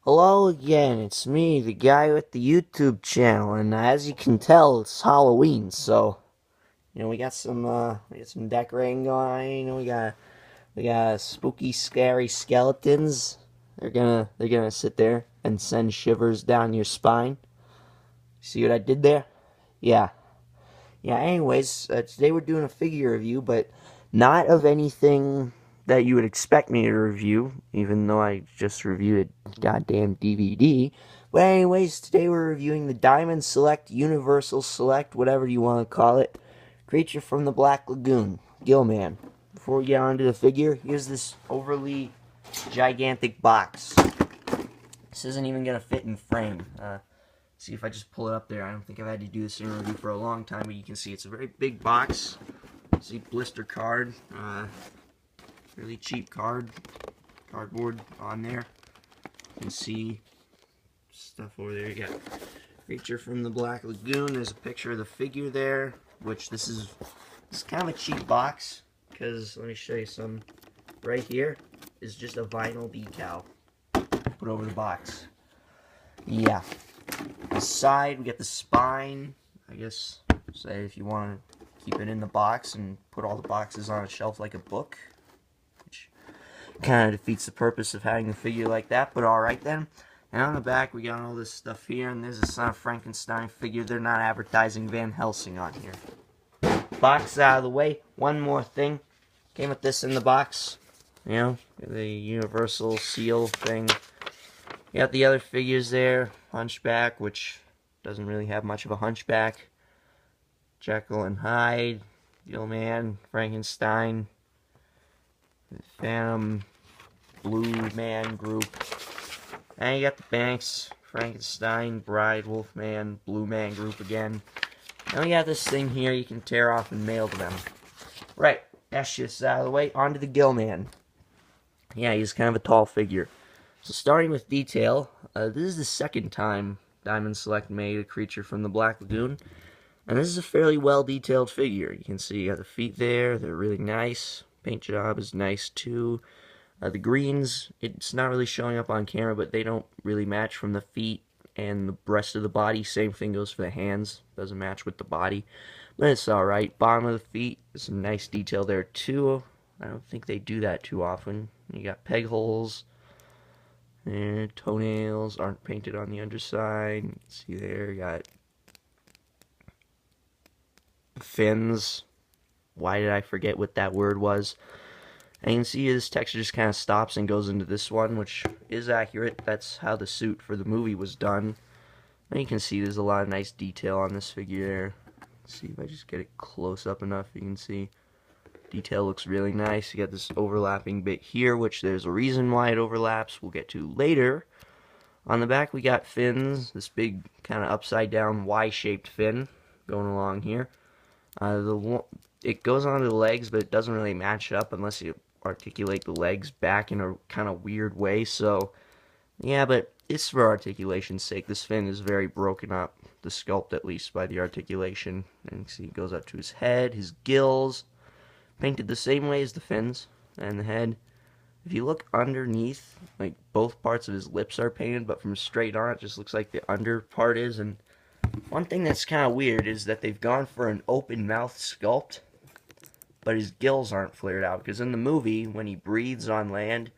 Hello again, it's me, the guy with the YouTube channel, and as you can tell, it's Halloween, so, we got some decorating going on, we got spooky, scary skeletons. They're gonna sit there and send shivers down your spine. See what I did there? Yeah. Anyways, today we're doing a figure review, but not of anything that you would expect me to review, even though I just reviewed a goddamn DVD. But anyways, today we're reviewing the Diamond Select, Universal Select, whatever you want to call it, creature from the Black Lagoon, Gill Man. Before we get on to the figure, here's this overly gigantic box. This isn't even going to fit in frame. See if I just pull it up there. I don't think I've had to do this in a review for a long time, but you can see it's a very big box. See, blister card, really cheap cardboard on there. You can see stuff over there. You got Creature from the Black Lagoon. There's a picture of the figure there, which this is kind of a cheap box, because let me show you some. Right here is just a vinyl decal put over the box. Yeah. The side, we get the spine. I guess, say if you want to keep it in the box and put all the boxes on a shelf like a book, which kind of defeats the purpose of having the figure like that, but alright then. And on the back, we got all this stuff here, and there's a Son of Frankenstein figure. They're not advertising Van Helsing on here. Box out of the way. One more thing. Came with this in the box. You know, the universal seal thing. You got the other figures there. Hunchback, which doesn't really have much of a hunchback. Jekyll and Hyde. Gill Man. Frankenstein. Phantom. Blue Man group. And you got the Banks. Frankenstein. Bride. Wolfman. Blue Man group again. And we got this thing here you can tear off and mail to them. Right. That's just out of the way. On to the Gill Man. Yeah, he's kind of a tall figure. So starting with detail, this is the second time Diamond Select made a creature from the Black Lagoon. And this is a fairly well-detailed figure. You can see you got the feet there. They're really nice. Paint job is nice too. The greens, it's not really showing up on camera, but they don't really match from the feet and the rest of the body. Same thing goes for the hands. Doesn't match with the body. But it's alright. Bottom of the feet, some nice detail there too. I don't think they do that too often. You got peg holes. And toenails aren't painted on the underside. See there, you got fins. Why did I forget what that word was? And you can see this texture just kind of stops and goes into this one, which is accurate. That's how the suit for the movie was done. And you can see there's a lot of nice detail on this figure there. Let's see if I just get it close up enough, you can see. Detail looks really nice. You got this overlapping bit here, which there's a reason why it overlaps. We'll get to later. On the back, we got fins. This big kind of upside down Y-shaped fin going along here. It goes onto the legs, but it doesn't really match up unless you articulate the legs back in a kind of weird way. So, yeah, but it's for articulation's sake. This fin is very broken up, the sculpt at least, by the articulation. And you see it goes up to his head, his gills. Painted the same way as the fins and the head. If you look underneath, like both parts of his lips are painted, but from straight on it just looks like the under part is. And one thing that's kind of weird is that they've gone for an open mouth sculpt, but his gills aren't flared out. Because in the movie, when he breathes on land,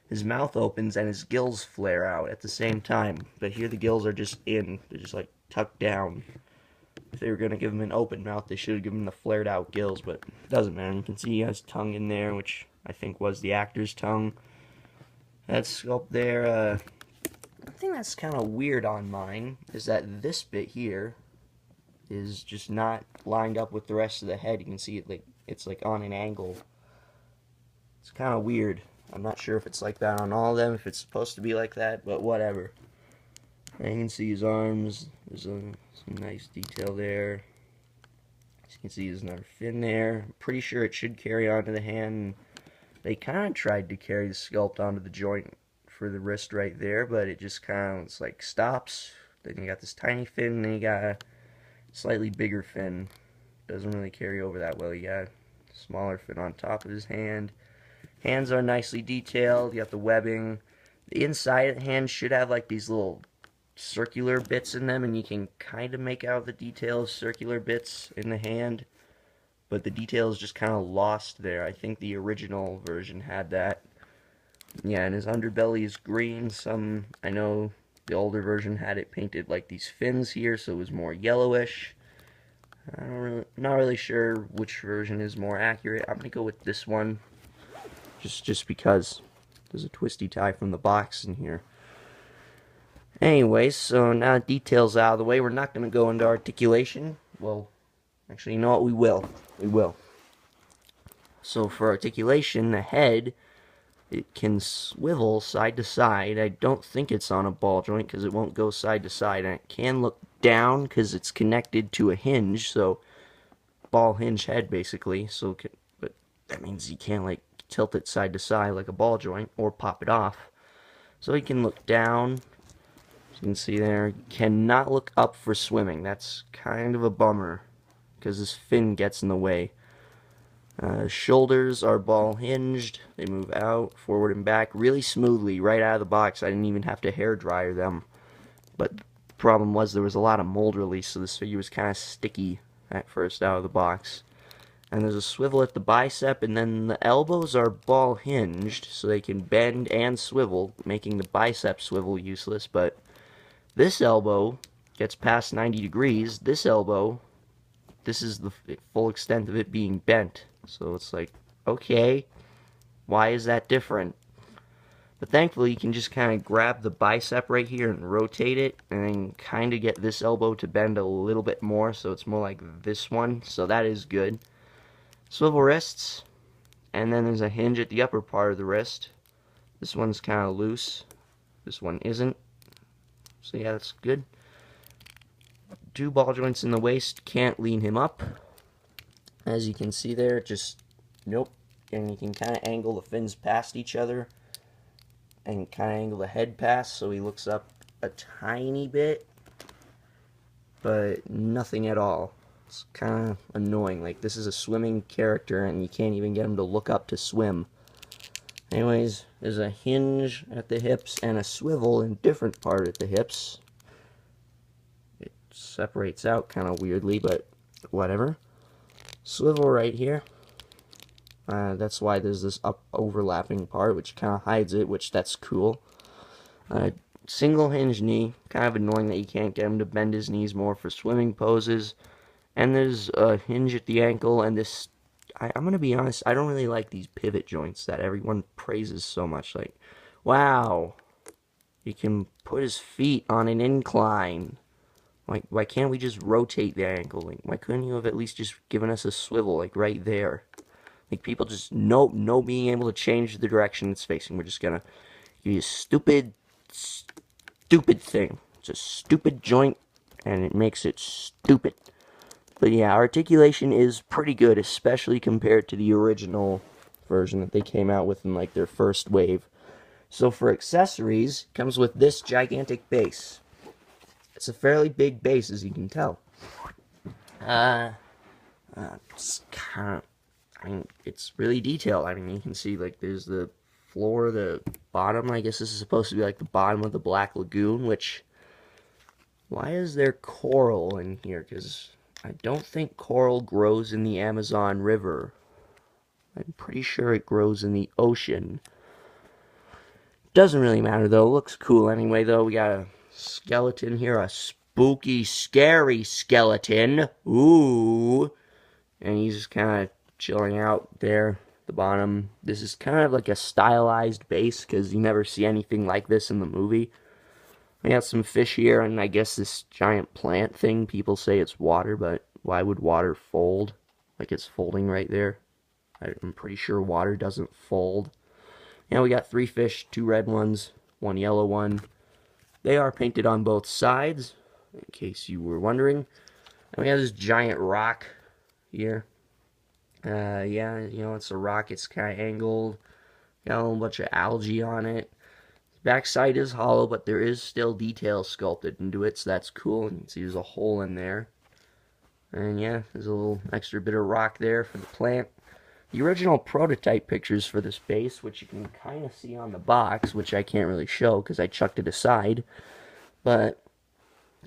his mouth opens and his gills flare out at the same time. But here the gills are just in, they're just like tucked down. If they were going to give him an open mouth, they should have given him the flared out gills, but it doesn't matter. You can see he has tongue in there, which I think was the actor's tongue. That sculpt there, the thing that's kind of weird on mine is that this bit here is just not lined up with the rest of the head. You can see it like it's like on an angle. It's kind of weird. I'm not sure if it's like that on all of them, if it's supposed to be like that, but whatever. And you can see his arms. There's some nice detail there. As you can see, there's another fin there. I'm pretty sure it should carry onto the hand. They kind of tried to carry the sculpt onto the joint for the wrist right there, but it just kind of, it's like stops. Then you got this tiny fin, and then you got a slightly bigger fin. Doesn't really carry over that well. You got a smaller fin on top of his hand. Hands are nicely detailed. You got the webbing. The inside of the hand should have like these little circular bits in them, and you can kind of make out the details, circular bits in the hand, but the detail is just kind of lost there. I think the original version had that. Yeah, and his underbelly is green. I know the older version had it painted like these fins here, so it was more yellowish. Not really sure which version is more accurate. I'm gonna go with this one, just because there's a twisty tie from the box in here. Anyways, so now details out of the way, we're not gonna go into articulation. Well, actually, you know what? We will. We will. So for articulation, the head, it can swivel side to side. I don't think it's on a ball joint because it won't go side to side. And it can look down because it's connected to a hinge, so ball hinge head basically. So, but that means you can't like tilt it side to side like a ball joint or pop it off. So you can look down. As you can see there, you cannot look up for swimming. That's kind of a bummer because this fin gets in the way. Shoulders are ball hinged. They move out, forward and back really smoothly right out of the box. I didn't even have to hair dryer them. But the problem was there was a lot of mold release, so this figure was kind of sticky at first out of the box. And there's a swivel at the bicep, and then the elbows are ball hinged, so they can bend and swivel, making the bicep swivel useless. But this elbow gets past 90 degrees. This elbow, this is the full extent of it being bent. So it's like, okay, why is that different? But thankfully you can just kind of grab the bicep right here and rotate it, and then kind of get this elbow to bend a little bit more, so it's more like this one. So that is good. Swivel wrists, and then there's a hinge at the upper part of the wrist. This one's kind of loose. This one isn't. So yeah, that's good. 2 ball joints in the waist, can't lean him up. As you can see there, just, nope. And you can kind of angle the fins past each other and kind of angle the head past so he looks up a tiny bit, but nothing at all. It's kind of annoying. Like, this is a swimming character and you can't even get him to look up to swim. Anyways, there's a hinge at the hips and a swivel in different part at the hips. It separates out kind of weirdly, but whatever. Swivel right here. That's why there's this overlapping part, which kind of hides it, which that's cool. Single hinge knee. Kind of annoying that you can't get him to bend his knees more for swimming poses. And there's a hinge at the ankle, and this... I'm going to be honest, I don't really like these pivot joints that everyone praises so much. Like, wow, you can put his feet on an incline. Like, why can't we just rotate the ankle? Like, why couldn't you have at least just given us a swivel, like, right there? Like, people just no being able to change the direction it's facing. We're just gonna give you a stupid thing. It's a stupid joint, and it makes it stupid. But yeah, articulation is pretty good, especially compared to the original version that they came out with in, like, their first wave. So for accessories, it comes with this gigantic base. It's a fairly big base, as you can tell. It's kind of, I mean, it's really detailed. I mean, you can see, like, there's the floor, the bottom. I guess this is supposed to be, like, the bottom of the Black Lagoon, which, why is there coral in here? Because I don't think coral grows in the Amazon River. I'm pretty sure it grows in the ocean. Doesn't really matter, though. It looks cool anyway, though. We got a skeleton here, a spooky, scary skeleton. Ooh. And he's just kind of chilling out there at the bottom. This is kind of like a stylized base, because you never see anything like this in the movie. We got some fish here, and I guess this giant plant thing, people say it's water, but why would water fold? Like, it's folding right there. I'm pretty sure water doesn't fold. Yeah, we got 3 fish, 2 red ones, 1 yellow one. They are painted on both sides, in case you were wondering. And we have this giant rock here. Yeah, you know, it's a rock. It's kind of angled. Got a whole bunch of algae on it. The backside is hollow, but there is still detail sculpted into it, so that's cool. And you can see there's a hole in there. And yeah, there's a little extra bit of rock there for the plant. the original prototype pictures for this base, which you can kind of see on the box, which I can't really show because I chucked it aside, but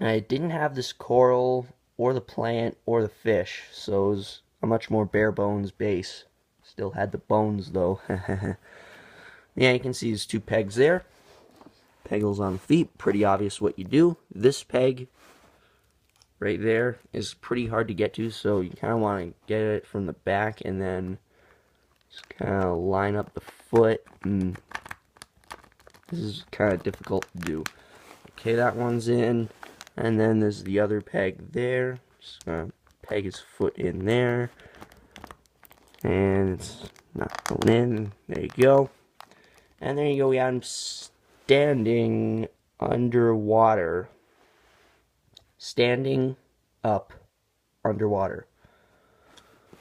I didn't have this coral or the plant or the fish, so it was a much more bare bones base. Still had the bones though. Yeah, you can see these two pegs there. Pegels on the feet, pretty obvious what you do. This peg right there is pretty hard to get to, so you kind of want to get it from the back and then just kind of line up the foot, and this is kind of difficult to do. Okay, that one's in, and then there's the other peg there. Just gonna peg his foot in there, and it's not going in. There you go. And there you go, we have him standing underwater. Standing up underwater.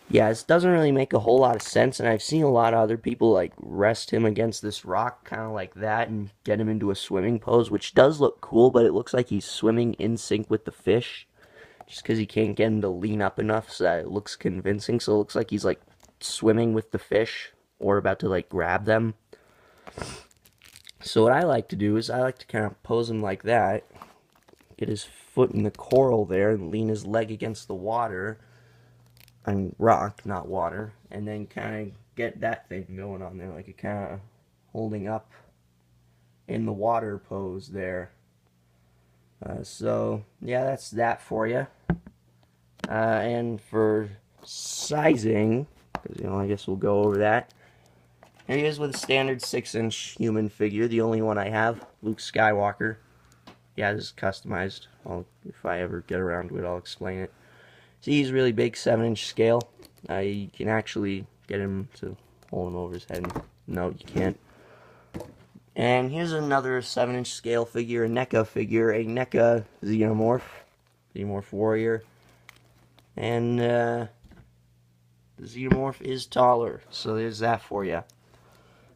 Yeah, this doesn't really make a whole lot of sense, and I've seen a lot of other people like rest him against this rock, kind of like that, and get him into a swimming pose, which does look cool, but it looks like he's swimming in sync with the fish, just because he can't get him to lean up enough so that it looks convincing, so it looks like he's like swimming with the fish, or about to like grab them. So what I like to do is I like to kind of pose him like that, get his foot in the coral there, and lean his leg against the water, and rock, not water, and then kind of get that thing going on there, like a kind of holding up in the water pose there. So yeah, that's that for you. And for sizing, because I guess we'll go over that. Here he is with a standard 6-inch human figure, the only one I have, Luke Skywalker. Yeah, this is customized. If I ever get around to it, I'll explain it. See, he's really big, 7-inch scale. You can actually get him to hold him over his head. No, you can't. And here's another 7-inch scale figure, a NECA figure, a NECA Xenomorph warrior. And the Xenomorph is taller, so there's that for you.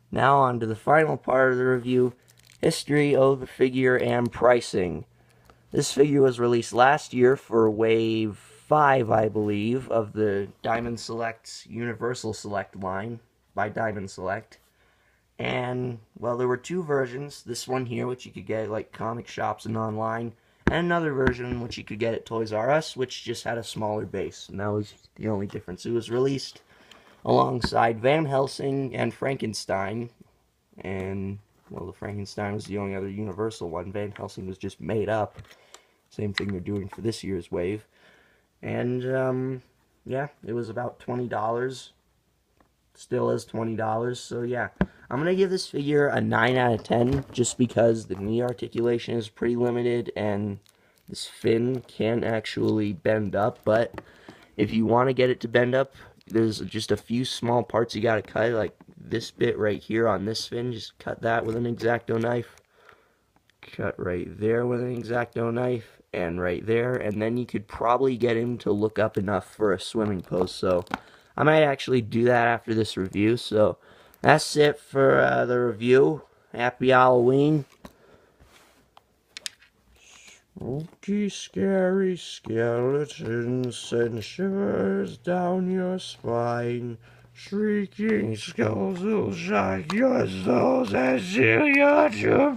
Now on to the final part of the review, history of the figure and pricing. This figure was released last year for Wave 5, I believe, of the Diamond Select Universal Select line by Diamond Select. And, well, there were two versions. This one here, which you could get at, like, comic shops and online, and another version, which you could get at Toys R Us, which just had a smaller base, and that was the only difference. It was released alongside Van Helsing and Frankenstein, and, well, the Frankenstein was the only other Universal one. Van Helsing was just made up. Same thing they're doing for this year's wave. And, yeah, it was about $20. Still is $20, so yeah. I'm going to give this figure a 9 out of 10, just because the knee articulation is pretty limited, and this fin can actually bend up, but if you want to get it to bend up, there's just a few small parts you got to cut, like this bit right here on this fin. Just cut that with an X-Acto knife. Cut right there with an X-Acto knife, and right there, and then you could probably get him to look up enough for a swimming pose. So I might actually do that after this review. So that's it for the review. Happy Halloween. Spooky, scary skeletons send shivers down your spine. Shrieking skulls will shock your souls as you your